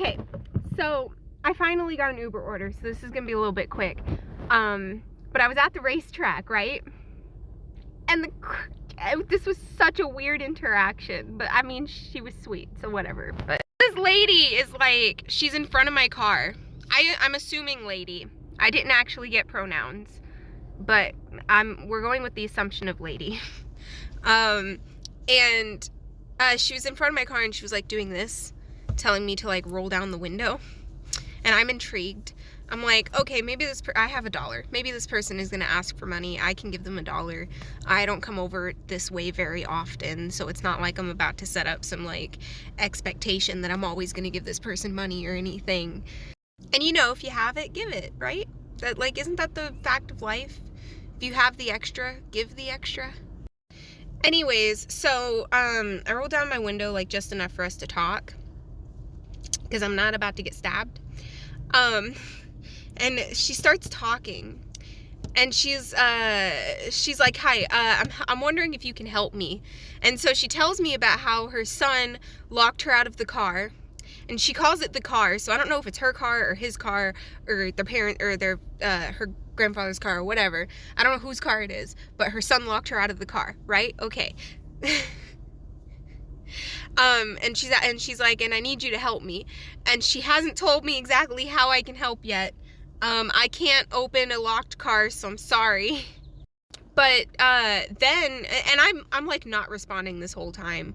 Okay, so I finally got an Uber order, so this is gonna be a little bit quick. But I was at the racetrack, right? And this was such a weird interaction, but I mean, she was sweet, so whatever. But this lady is like, she's in front of my car. I'm assuming lady. I didn't actually get pronouns, but we're going with the assumption of lady. She was in front of my car and she was like doing this, telling me to like roll down the window. And I'm intrigued. I'm like, okay, maybe I have $1. Maybe this person is gonna ask for money. I can give them $1. I don't come over this way very often, so it's not like I'm about to set up some like expectation that I'm always gonna give this person money or anything. And you know, if you have it, give it, right? That, like, isn't that the fact of life? If you have the extra, give the extra. Anyways, so I rolled down my window like just enough for us to talk, because I'm not about to get stabbed. And she starts talking, and she's like, hi, I'm wondering if you can help me. And so she tells me about how her son locked her out of the car, and she calls it the car, so I don't know if it's her car or his car or their parent or her grandfather's car or whatever. I don't know whose car it is, but her son locked her out of the car, right? Okay. And she's like, and I need you to help me. And she hasn't told me exactly how I can help yet. I can't open a locked car, so I'm sorry. But then, and I'm like not responding this whole time.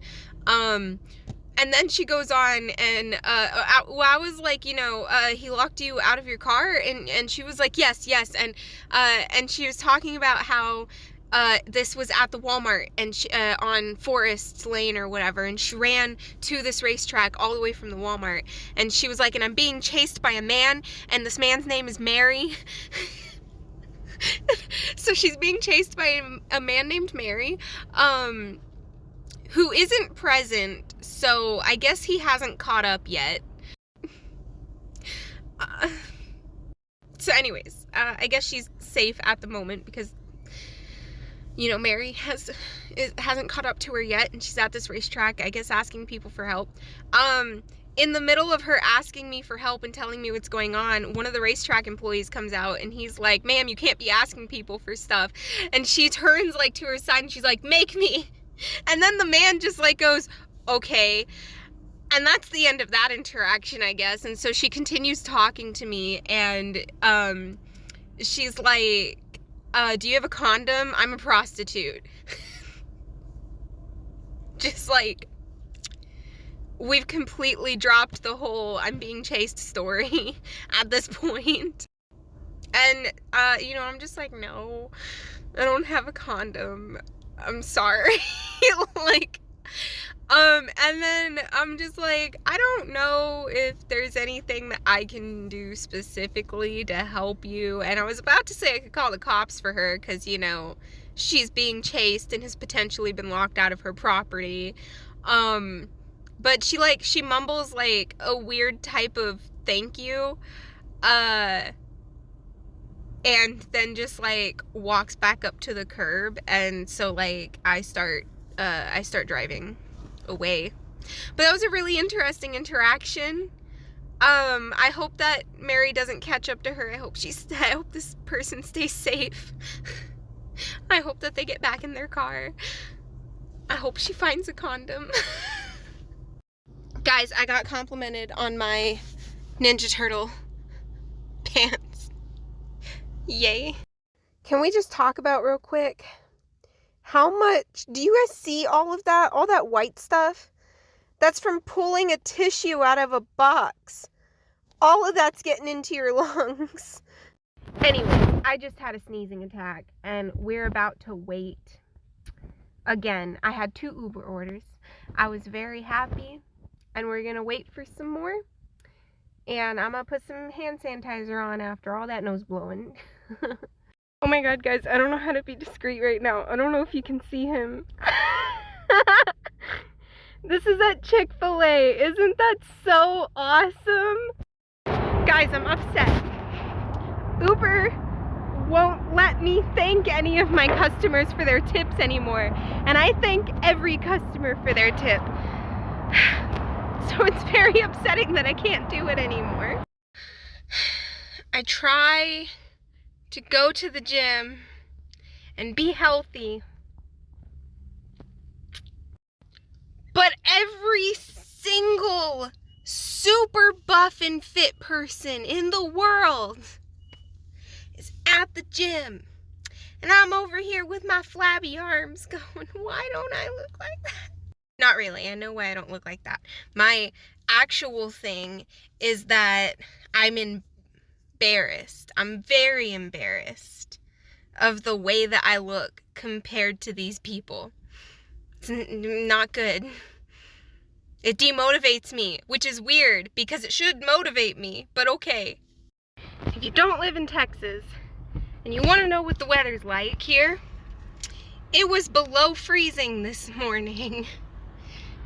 And then she goes on, and I was like, you know, he locked you out of your car, and she was like, yes, and she was talking about how this was at the Walmart, and she, on Forest Lane or whatever, and she ran to this racetrack all the way from the Walmart, and she was like, and I'm being chased by a man, and this man's name is Mary. So she's being chased by a man named Mary, who isn't present, so I guess he hasn't caught up yet. So anyways, I guess she's safe at the moment because, you know, Mary hasn't caught up to her yet, and she's at this racetrack, I guess, asking people for help. In the middle of her asking me for help and telling me what's going on, one of the racetrack employees comes out, and he's like, ma'am, you can't be asking people for stuff. And she turns like to her side, and she's like, make me. And then the man just like goes, okay. And that's the end of that interaction, I guess. And so she continues talking to me, and she's like, do you have a condom? I'm a prostitute. Just like, we've completely dropped the whole I'm being chased story at this point. And, you know, I'm just like, no, I don't have a condom. I'm sorry. Like, and then I'm just like, I don't know if there's anything that I can do specifically to help you. And I was about to say I could call the cops for her because, you know, she's being chased and has potentially been locked out of her property. But she mumbles like a weird type of thank you, and then just like walks back up to the curb, and so like I start driving away. But that was a really interesting interaction. I hope that Mary doesn't catch up to her. I hope this person stays safe. I hope that they get back in their car. I hope she finds a condom. Guys, I got complimented on my Ninja Turtle pants. Yay. Can we just talk about real quick? How much, do you guys see all of that? All that white stuff? That's from pulling a tissue out of a box. All of that's getting into your lungs. Anyway, I just had a sneezing attack, and we're about to wait. Again, I had 2 Uber orders. I was very happy, and we're gonna wait for some more. And I'm gonna put some hand sanitizer on after all that nose blowing. Oh my god, guys, I don't know how to be discreet right now. I don't know if you can see him. This is at Chick-fil-A. Isn't that so awesome? Guys, I'm upset. Uber won't let me thank any of my customers for their tips anymore. And I thank every customer for their tip. So it's very upsetting that I can't do it anymore. I try to go to the gym and be healthy, but every single super buff and fit person in the world is at the gym. And I'm over here with my flabby arms going, why don't I look like that? Not really. I know why I don't look like that. My actual thing is that I'm embarrassed. I'm very embarrassed of the way that I look compared to these people. It's not good. It demotivates me, which is weird because it should motivate me, but okay. If you don't live in Texas and you want to know what the weather's like here, it was below freezing this morning.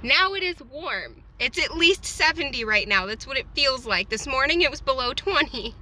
Now it is warm. It's at least 70 right now. That's what it feels like. This morning it was below 20.